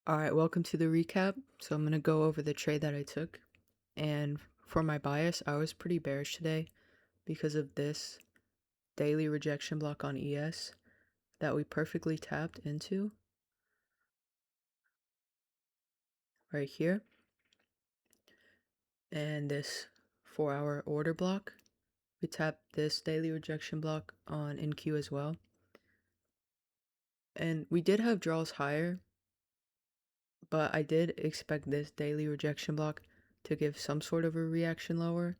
All right, welcome to the recap. So I'm going to go over the trade that I took. And for my bias, I was pretty bearish today because of this daily rejection block on ES that we perfectly tapped into right here. And this 4-hour order block. We tapped this daily rejection block on NQ as well. And we did have draws higher, but I did expect this daily rejection block to give some sort of a reaction lower,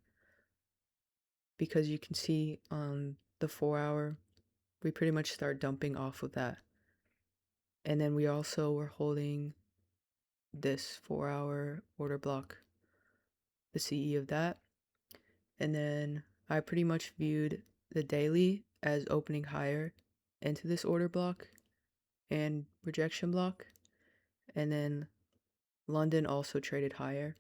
because you can see on the 4-hour we pretty much start dumping off of that. And then we also were holding this 4-hour order block, the CE of that. And then I pretty much viewed the daily as opening higher into this order block and rejection block. And then London also traded higher.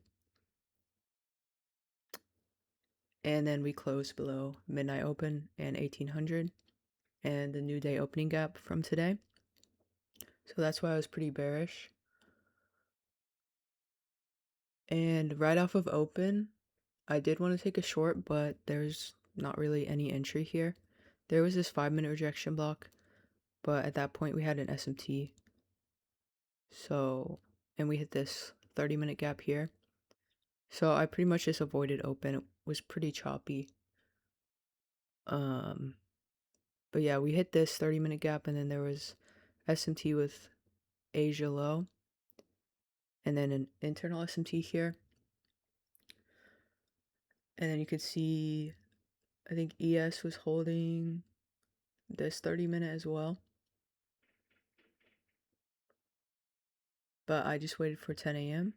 And then we closed below midnight open and 1800 and the new day opening gap from today. So that's why I was pretty bearish. And right off of open, I did want to take a short, but there's not really any entry here. There was this 5-minute rejection block, but at that point we had an SMT. So, and we hit this 30-minute gap here. So I pretty much just avoided open. It was pretty choppy. But yeah, we hit this 30-minute gap, and then there was SMT with Asia low, and then an internal SMT here. And then you could see, I think ES was holding this 30-minute as well. But I just waited for 10 a.m.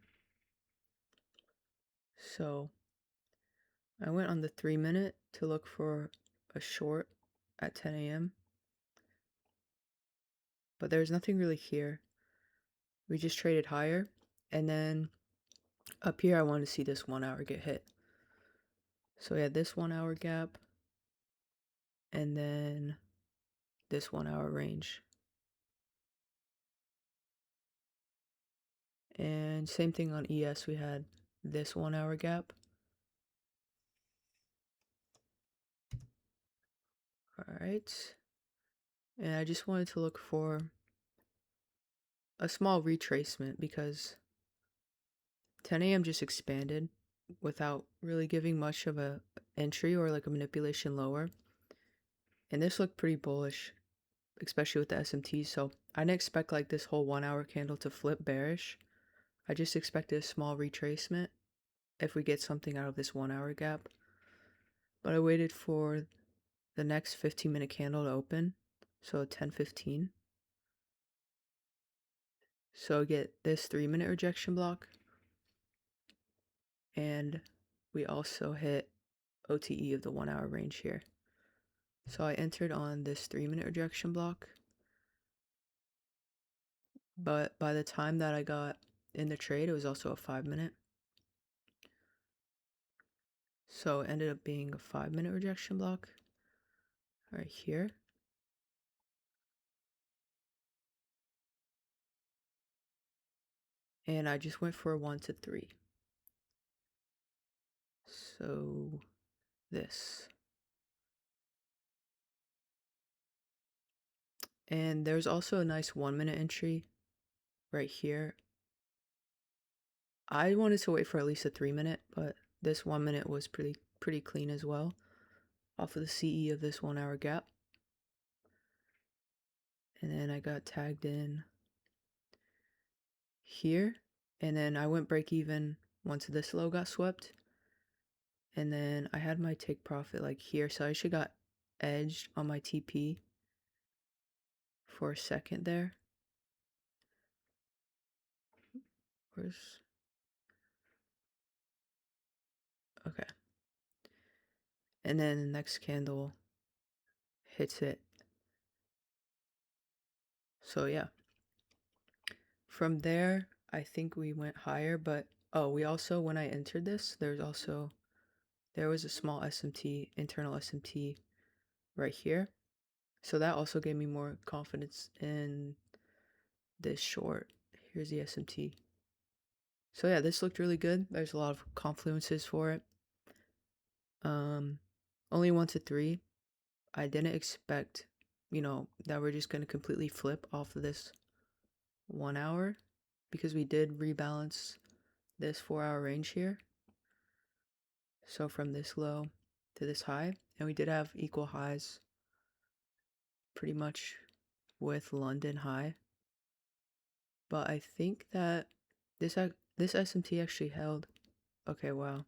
So I went on the 3-minute to look for a short at 10 a.m. But there's nothing really here. We just traded higher. And then up here, I wanted to see this 1-hour get hit. So we had this 1-hour gap. And then this 1-hour range. And same thing on ES. We had this 1-hour gap. Alright. And I just wanted to look for a small retracement because 10 a.m. just expanded without really giving much of a entry or like a manipulation lower. And this looked pretty bullish, especially with the SMT. So I didn't expect like this whole 1-hour candle to flip bearish. I just expected a small retracement if we get something out of this 1-hour gap. But I waited for the next 15-minute candle to open. So 10:15. So get this 3-minute rejection block. And we also hit OTE of the 1-hour range here. So I entered on this 3-minute rejection block. But by the time that I got in the trade, it was also a 5-minute. So it ended up being a 5-minute rejection block right here. And I just went for a 1 to 3. So this. And there's also a nice 1-minute entry right here. I wanted to wait for at least a 3-minute, but this 1-minute was pretty clean as well, off of the CE of this 1-hour gap. And then I got tagged in here, and then I went break even once this low got swept. And then I had my take profit like here, so I actually got edged on my TP for a second there. Where's... okay. And then the next candle hits it. So yeah. From there, I think we went higher, but we also, when I entered this, there was a small SMT, internal SMT right here. So that also gave me more confidence in this short Here's the SMT. So yeah, this looked really good. There's a lot of confluences for it. Only 1 to 3. I didn't expect, that we're just going to completely flip off of this 1 hour, because we did rebalance this 4-hour range here. So from this low to this high, and we did have equal highs pretty much with London high. But I think that this SMT actually held. Okay, wow.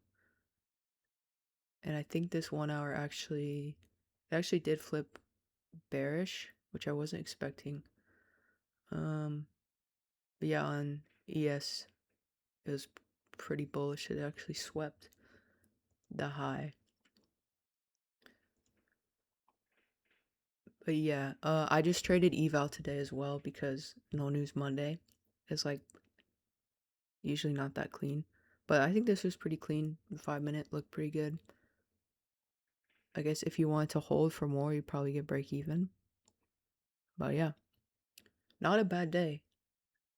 And I think this 1 hour actually did flip bearish, which I wasn't expecting. But yeah, on ES it was pretty bullish. It actually swept the high. But yeah, I just traded eval today as well because no news Monday is like usually not that clean. But I think this was pretty clean. 5 minute looked pretty good. I guess if you wanted to hold for more, you'd probably get break even. But yeah, not a bad day.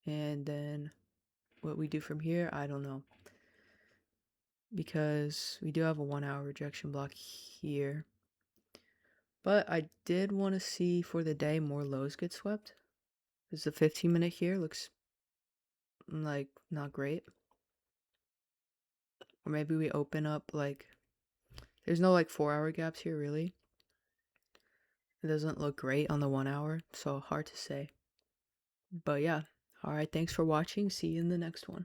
And then what we do from here, I don't know. Because we do have a 1 hour rejection block here. But I did want to see for the day more lows get swept. Because the 15-minute here looks like not great. Or maybe we open up like, there's no like 4-hour gaps here really. It doesn't look great on the 1 hour, so hard to say. But yeah, alright, thanks for watching. See you in the next one.